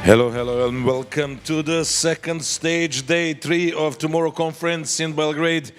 Hello, hello, and welcome to the second stage, day 3 of Tomorrow Conference in Belgrade.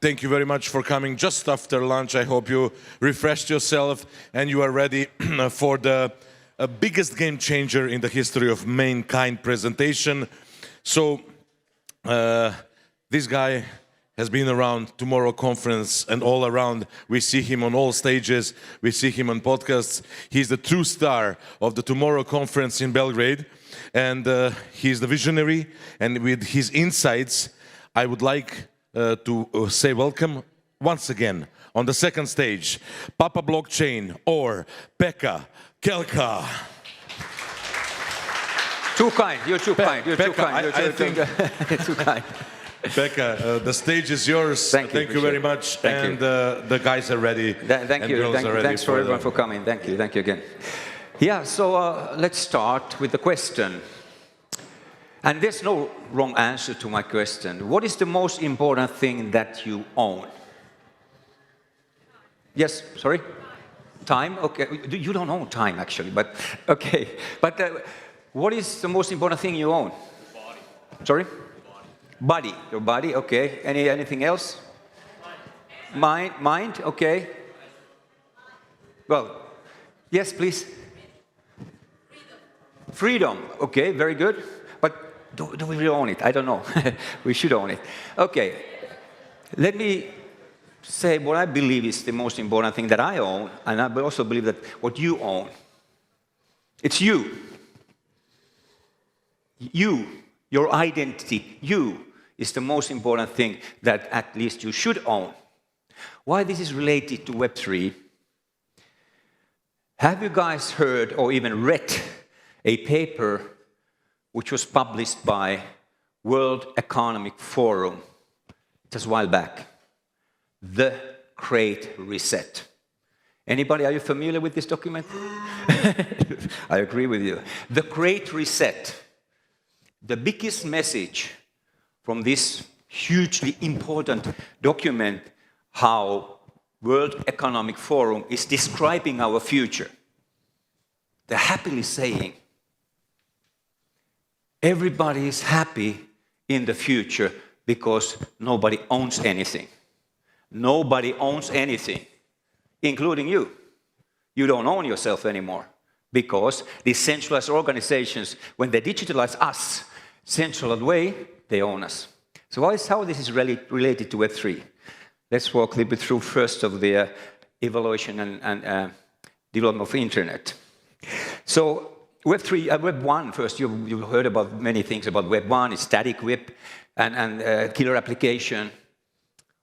Thank you very much for coming just after lunch. I hope you refreshed yourself and you are ready for the biggest game changer in the history of mankind presentation. So, this guy has been around Tomorrow Conference and all around. We see him on all stages. We see him on podcasts. He's the true star of the Tomorrow Conference in Belgrade. And he's the visionary. And with his insights, I would like to say welcome once again on the second stage, Papa Blockchain or Pekka, Kelkka. Too kind. You're too kind. You're too Pekka, kind. I think Too kind. Pekka, the stage is yours. Thank you very much. Thank you. The guys are ready. Thank you. Thanks for everyone for coming. Thank you. Thank you again. Yeah, so let's start with the question. And there's no wrong answer to my question. What is the most important thing that you own? Yes, sorry? Time? Okay. You don't own time, actually, but okay. But what is the most important thing you own? Body. Sorry? Body. Your body, okay. Anything else? Mind, okay. Well, yes, please. Freedom, okay, very good. But do we really own it? I don't know. We should own it. Okay, let me say what I believe is the most important thing that I own, and I also believe that what you own. It's you. You, your identity, you is the most important thing that at least you should own. Why this is related to Web3? Have you guys heard or even read a paper which was published by World Economic Forum just a while back? The Great Reset. Anybody, are you familiar with this document? I agree with you. The Great Reset. The biggest message from this hugely important document, how World Economic Forum is describing our future. They're happily saying, everybody is happy in the future because nobody owns anything. Nobody owns anything, including you. You don't own yourself anymore because these centralized organizations, when they digitalize us, centralized way, they own us. So how this is related to Web3? Let's walk a little bit through first of the evolution and development of internet. So Web3, Web1 first, you've heard about many things about Web1, it's static web, and killer application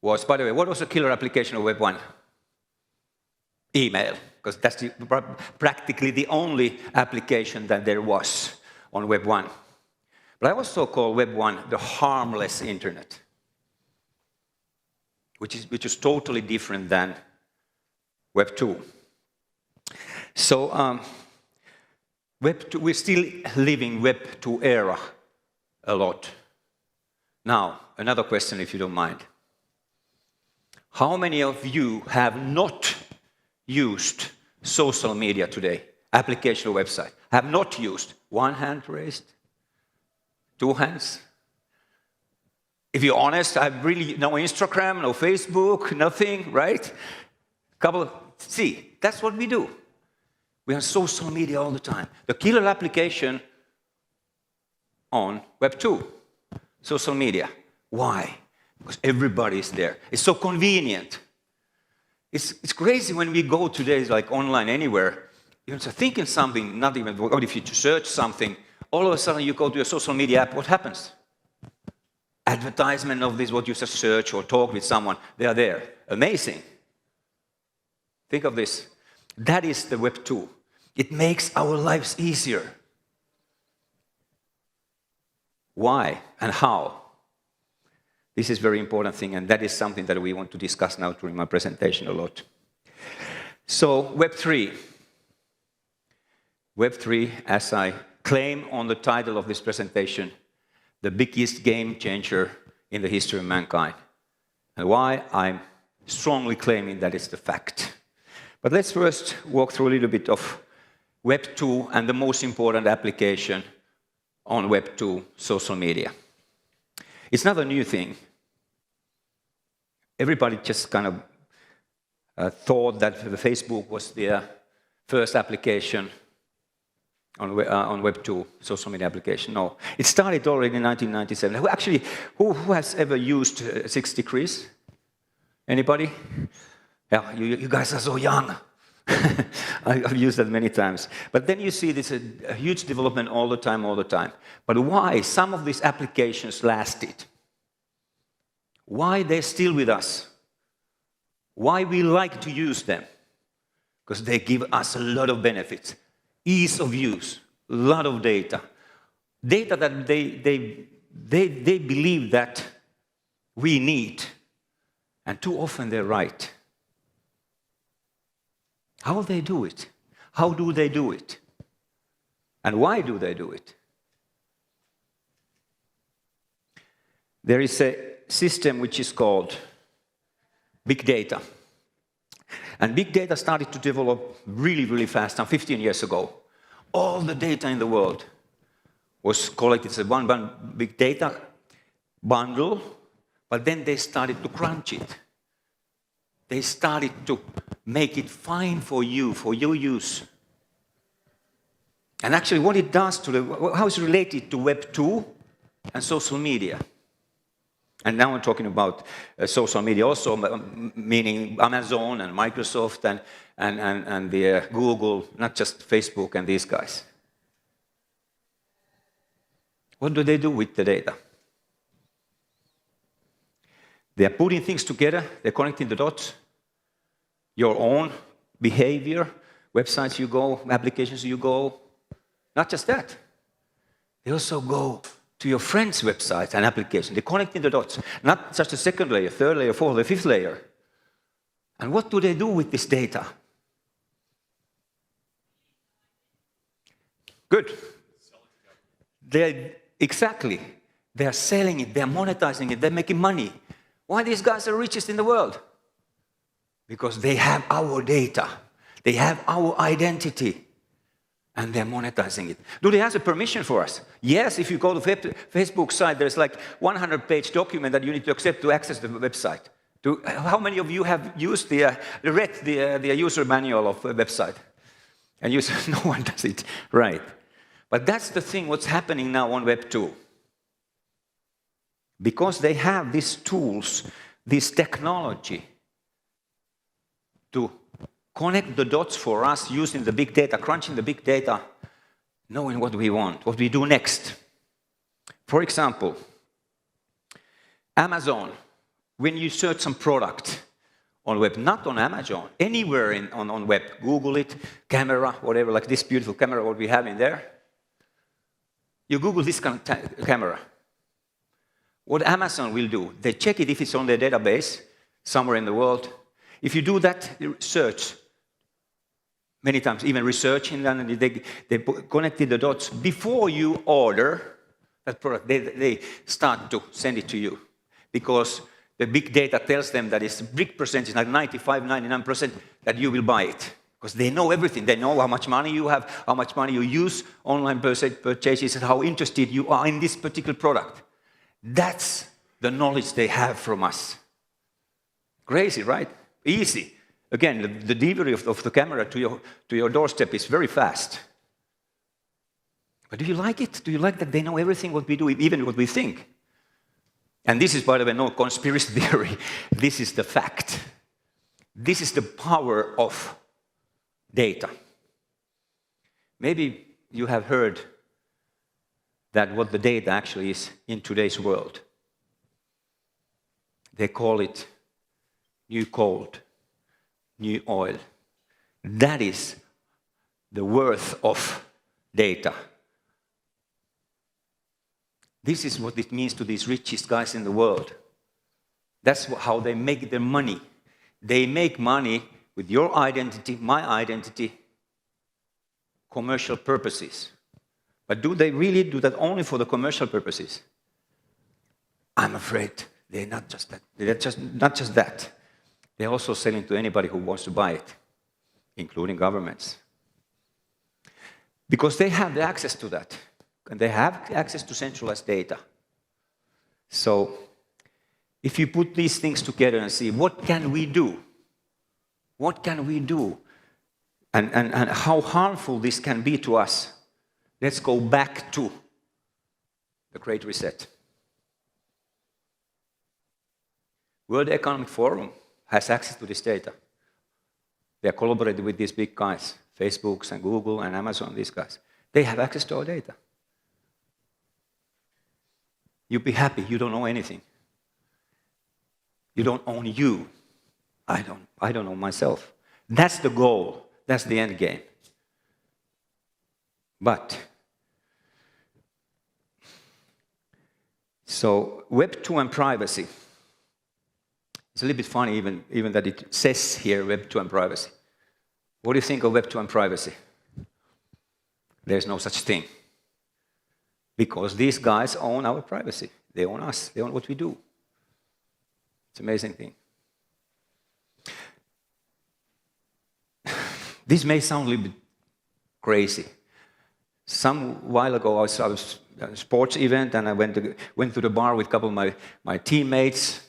was, by the way, what was the killer application of Web1? Email, because that's practically the only application that there was on Web1. But I also call Web1 the harmless internet, which is totally different than Web2. So Web2, we're still living Web2 era a lot. Now, another question, if you don't mind. How many of you have not used social media today, application or website? Have not used? One hand raised? Two hands? If you're honest, I really no Instagram, no Facebook, nothing, right? See, that's what we do. We are on social media all the time. The killer application on Web2, social media. Why? Because everybody is there. It's so convenient. It's crazy when we go today, like online anywhere, you're thinking something, not even, what if you search something, all of a sudden you go to your social media app, what happens? Advertisement of this, what you just search or talk with someone, they are there. Amazing. Think of this. That is the Web2. It makes our lives easier. Why and how? This is a very important thing, and that is something that we want to discuss now during my presentation a lot. So, Web3. Web3, as I claim on the title of this presentation, the biggest game changer in the history of mankind. And why I'm strongly claiming that is the fact. But let's first walk through a little bit of Web 2 and the most important application on Web2 social media. It's not a new thing. Everybody just kind of thought that Facebook was the first application on Web2 social media application. No, it started already in 1997. Actually, who has ever used 6 degrees? Anybody? Yeah, you guys are so young. I've used that many times. But then you see this a huge development all the time. But why some of these applications lasted? Why they're still with us? Why we like to use them? Because they give us a lot of benefits. Ease of use, a lot of data. Data that they believe that we need. And too often they're right. How they do it? How do they do it? And why do they do it? There is a system which is called big data. And big data started to develop really, really fast, now 15 years ago. All the data in the world was collected as one big data bundle, but then they started to crunch it. They started to make it fine for you, for your use. And actually what it does to how it's related to Web 2 and social media. And now I'm talking about social media also, meaning Amazon and Microsoft and the Google, not just Facebook and these guys. What do they do with the data? They're putting things together, they're connecting the dots. Your own behavior, websites you go, applications you go. Not just that. They also go to your friends' websites and applications. They're connecting the dots. Not just the second layer, third layer, fourth layer, fifth layer. And what do they do with this data? Good. Exactly. They're selling it, they're monetizing it, they're making money. Why these guys are richest in the world? Because they have our data. They have our identity. And they're monetizing it. Do they ask permission for us? Yes, if you go to Facebook site, there's like 100-page document that you need to accept to access the website. How many of you have used read the user manual of a website? And you say, no one does it. Right. But that's the thing, what's happening now on Web 2. Because they have these tools, this technology, to connect the dots for us using the big data, crunching the big data, knowing what we want, what we do next. For example, Amazon, when you search some product on web, not on Amazon, anywhere on web, Google it, camera, whatever, like this beautiful camera, what we have in there, you Google this kind of camera. What Amazon will do, they check it if it's on their database, somewhere in the world. If you do that search, many times even researching, and they connected the dots before you order that product. They start to send it to you because the big data tells them that it's a big percentage, like 95, 99%, that you will buy it. Because they know everything. They know how much money you have, how much money you use, online purchases, and how interested you are in this particular product. That's the knowledge they have from us. Crazy, right? Easy. Again, the delivery of the camera to your doorstep is very fast. But do you like it? Do you like that they know everything what we do, even what we think? And this is, by the way, no conspiracy theory. This is the fact. This is the power of data. Maybe you have heard that what the data actually is in today's world. They call it new gold, new oil. That is the worth of data. This is what it means to these richest guys in the world. That's how they make their money. They make money with your identity, my identity, commercial purposes. But do they really do that only for the commercial purposes? I'm afraid they're not just that. They're not just that. They're also selling to anybody who wants to buy it, including governments. Because they have the access to that. and they have access to centralized data. So if you put these things together and see, what can we do? What can we do? And how harmful this can be to us? Let's go back to the Great Reset. World Economic Forum has access to this data. They are collaborating with these big guys, Facebook and Google and Amazon, these guys. They have access to our data. You'd be happy, you don't know anything. You don't own you. I don't own myself. That's the goal. That's the end game. But, so Web 2 and privacy. It's a little bit funny even that it says here Web 2 and privacy. What do you think of Web 2 and privacy? There's no such thing. Because these guys own our privacy. They own us. They own what we do. It's an amazing thing. This may sound a little bit crazy. Some while ago, I was at a sports event, and I went to the bar with a couple of my teammates,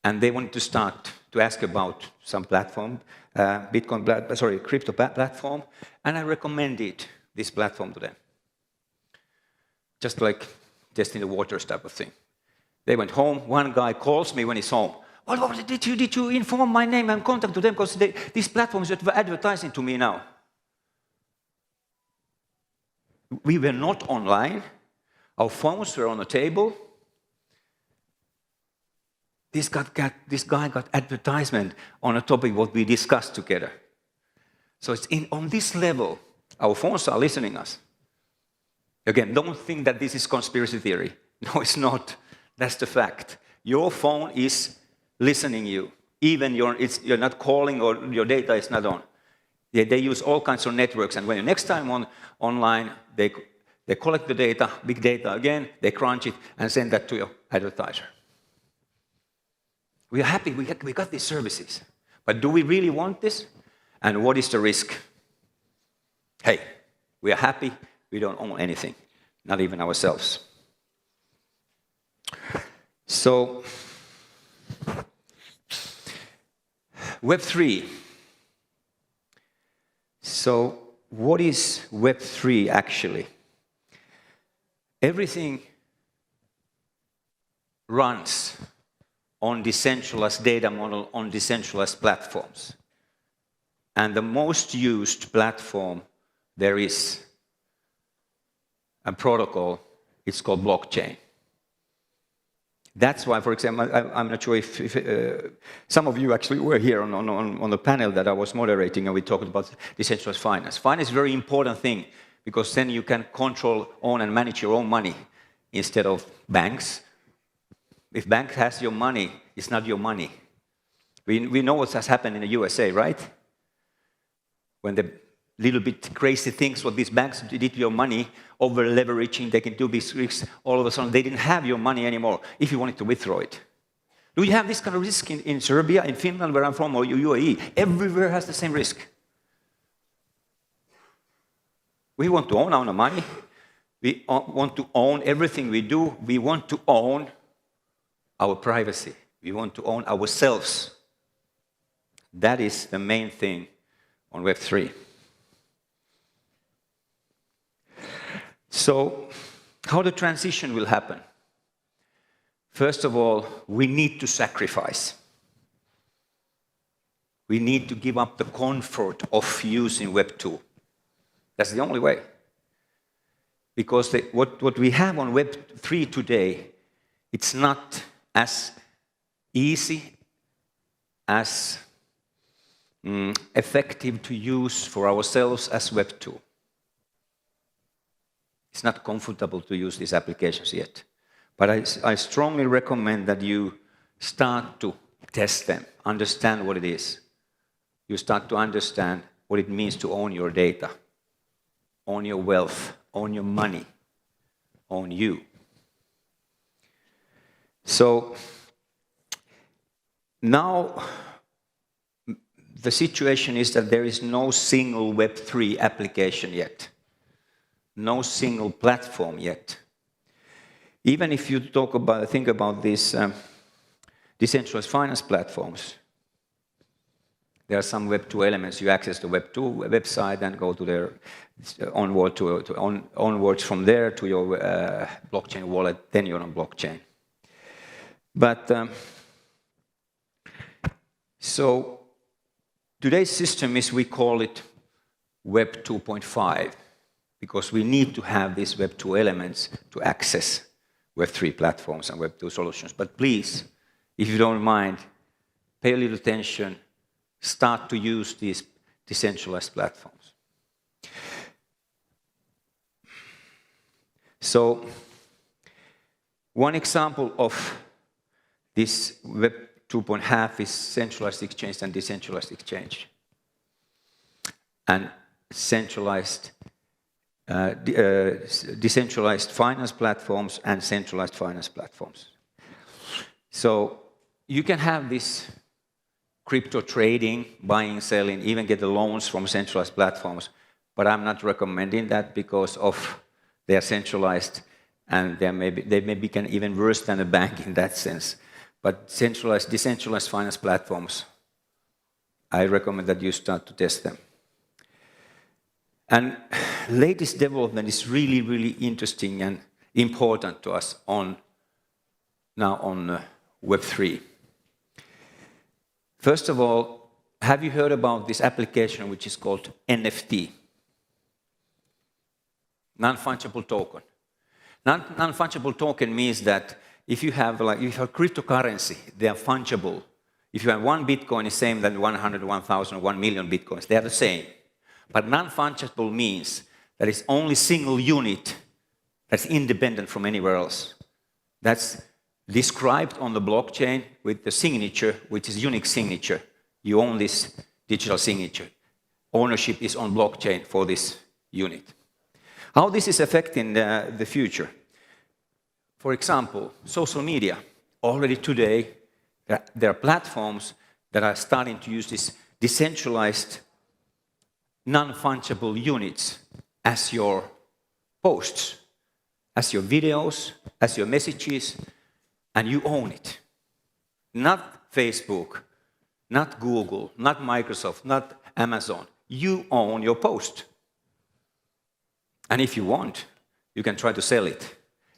and they wanted to start to ask about some platform, crypto platform, and I recommended this platform to them. Just like testing the waters type of thing. They went home. One guy calls me when he's home. Well, did you inform my name and contact to them? Because this platform is advertising to me now. We were not online. Our phones were on the table. This guy got advertisement on a topic what we discussed together. So it's on this level, our phones are listening us. Again, don't think that this is conspiracy theory. No, it's not. That's the fact. Your phone is listening you. Even you're not calling or your data is not on. They use all kinds of networks, and when you're next time online, they collect the data, big data again, they crunch it, and send that to your advertiser. We are happy we got these services. But do we really want this? And what is the risk? Hey, we are happy, we don't own anything, not even ourselves. So, Web3. So, what is Web3 actually? Everything runs on decentralized data model on decentralized platforms. And the most used platform there is a protocol, it's called blockchain. That's why, for example, I'm not sure if some of you actually were here on the panel that I was moderating, and we talked about decentralized finance. Finance is a very important thing, because then you can control, own, and manage your own money instead of banks. If bank has your money, it's not your money. We know what has happened in the USA, right? When the little bit crazy things what these banks did to your money, over leveraging, they can do these risks, all of a sudden they didn't have your money anymore if you wanted to withdraw it. Do you have this kind of risk in Serbia, in Finland, where I'm from, or UAE? Everywhere has the same risk. We want to own our money. We want to own everything we do. We want to own our privacy. We want to own ourselves. That is the main thing on Web3. So, how the transition will happen? First of all, we need to sacrifice. We need to give up the comfort of using Web 2. That's the only way. Because what we have on Web 3 today, it's not as easy, as effective to use for ourselves as Web 2. It's not comfortable to use these applications yet. But I strongly recommend that you start to test them, understand what it is. You start to understand what it means to own your data, own your wealth, own your money, own you. So now the situation is that there is no single Web3 application yet. no single platform yet. Even if you think about these decentralized finance platforms, there are some Web2 elements. You access the Web2 website and go to their onwards from there to your blockchain wallet, then you're on blockchain. But so today's system is, we call it Web 2.5, because we need to have these Web 2 elements to access Web 3 platforms and Web 2 solutions. But please, if you don't mind, pay a little attention, start to use these decentralized platforms. So, one example of this Web 2.5 is centralized exchange and decentralized exchange. And decentralized finance platforms and centralized finance platforms. So you can have this crypto trading, buying, selling, even get the loans from centralized platforms, but I'm not recommending that because of they are centralized and they may be even worse than a bank in that sense. But decentralized finance platforms, I recommend that you start to test them. And latest development is really, really interesting and important to us now on Web3. First of all, have you heard about this application which is called NFT? Non-Fungible token. Non-fungible token means that if you have cryptocurrency, they are fungible. If you have 1 Bitcoin, it's the same than 100, 1,000, 1 million Bitcoins. They are the same. But non-fungible means that it's only single unit that's independent from anywhere else. That's described on the blockchain with the signature, which is unique signature. You own this digital signature. Ownership is on blockchain for this unit. How this is affecting the future? For example, social media. Already today, there are platforms that are starting to use this decentralized non-fungible units as your posts, as your videos, as your messages, and you own it. Not Facebook, not Google, not Microsoft, not Amazon. You own your post. And if you want, you can try to sell it.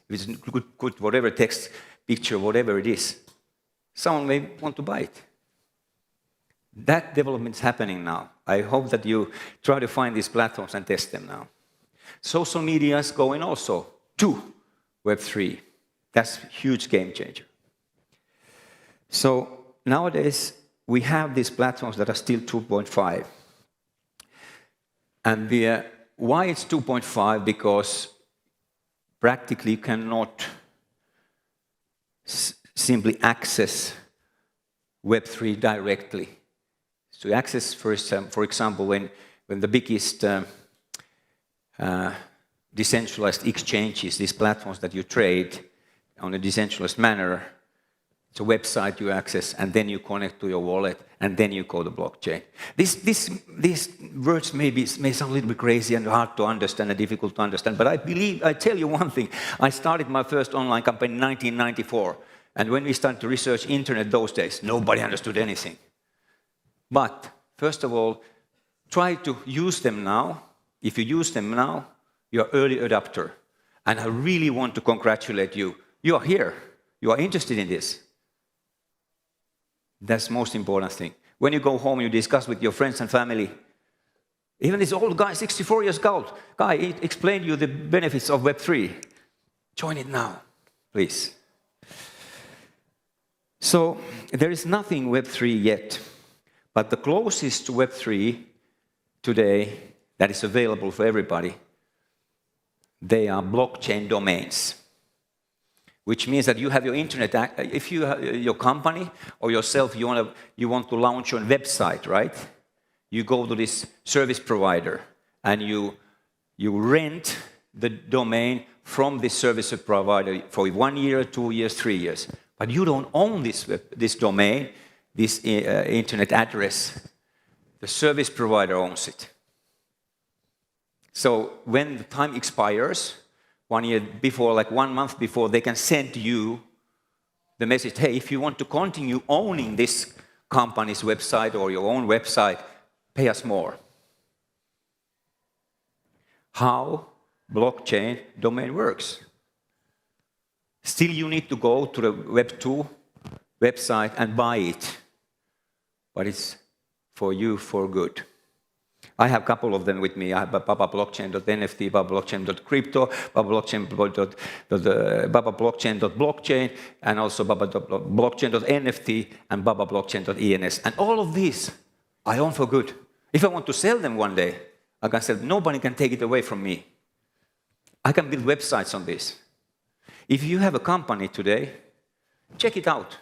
If it's good, whatever text, picture, whatever it is, someone may want to buy it. That development is happening now. I hope that you try to find these platforms and test them now. Social media is going also to Web3. That's a huge game changer. So nowadays, we have these platforms that are still 2.5. And why it's 2.5? Because practically you cannot simply access Web3 directly. So access, for example, when the biggest decentralized exchanges, these platforms that you trade on a decentralized manner, it's a website you access, and then you connect to your wallet, and then you code the blockchain. These words may sound a little bit crazy and hard to understand and difficult to understand, but I tell you one thing. I started my first online company in 1994, and when we started to research internet those days, nobody understood anything. But, first of all, try to use them now. If you use them now, you're an early adopter. And I really want to congratulate you. You are here. You are interested in this. That's the most important thing. When you go home, you discuss with your friends and family. Even this old guy, 64 years old, guy explained you the benefits of Web3. Join it now, please. So, there is nothing Web3 yet. But the closest to Web3 today that is available for everybody, they are blockchain domains. Which means that you have your internet, if you have your company or yourself, you want to launch your website, right? You go to this service provider and you rent the domain from this service provider for 1 year, 2 years, 3 years. But you don't own this domain, this internet address. The service provider owns it. So when the time expires, 1 year before, like 1 month before, they can send you the message, hey, if you want to continue owning this company's website or your own website, pay us more. How blockchain domain works. Still, you need to go to the Web2 website and buy it, but it's for you for good. I have a couple of them with me. I have babablockchain.nft, babablockchain.crypto, babablockchain.blockchain, and also babablockchain.nft and babablockchain.ens. And all of these I own for good. If I want to sell them one day, I can sell. Nobody can take it away from me. I can build websites on this. If you have a company today, check it out.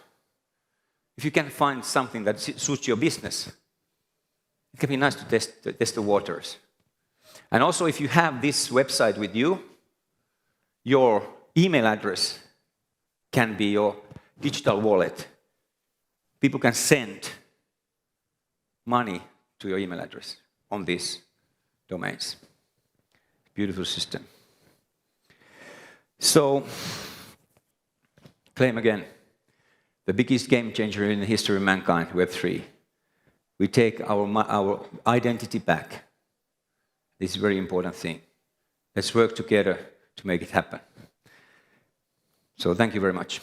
If you can find something that suits your business, it can be nice to test the waters. And also, if you have this website with you, your email address can be your digital wallet. People can send money to your email address on these domains. Beautiful system. So, claim again, the biggest game changer in the history of mankind, Web3. We take our identity back. This is a very important thing. Let's work together to make it happen. So thank you very much.